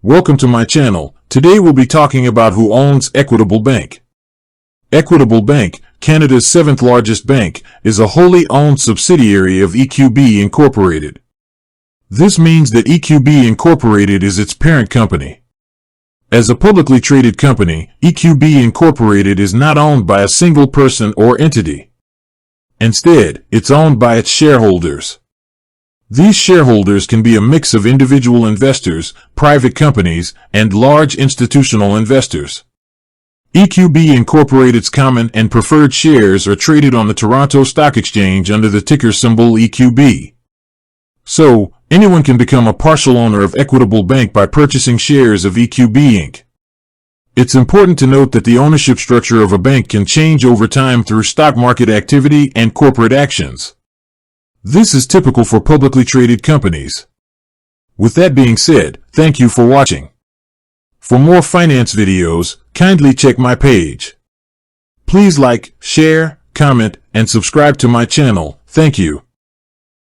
Welcome to my channel. Today we'll be talking about who owns Equitable Bank. Equitable Bank, Canada's 7th largest bank, is a wholly owned subsidiary of EQB Incorporated. This means that EQB Incorporated is its parent company. As a publicly traded company, EQB Incorporated is not owned by a single person or entity. Instead, it's owned by its shareholders. These shareholders can be a mix of individual investors, private companies, and large institutional investors. EQB Incorporated's common and preferred shares are traded on the Toronto Stock Exchange under the ticker symbol EQB. So, anyone can become a partial owner of Equitable Bank by purchasing shares of EQB Inc. It's important to note that the ownership structure of a bank can change over time through stock market activity and corporate actions. This is typical for publicly traded companies. With that being said, thank you for watching. For more finance videos, kindly check my page. Please like, share, comment, and subscribe to my channel. Thank you.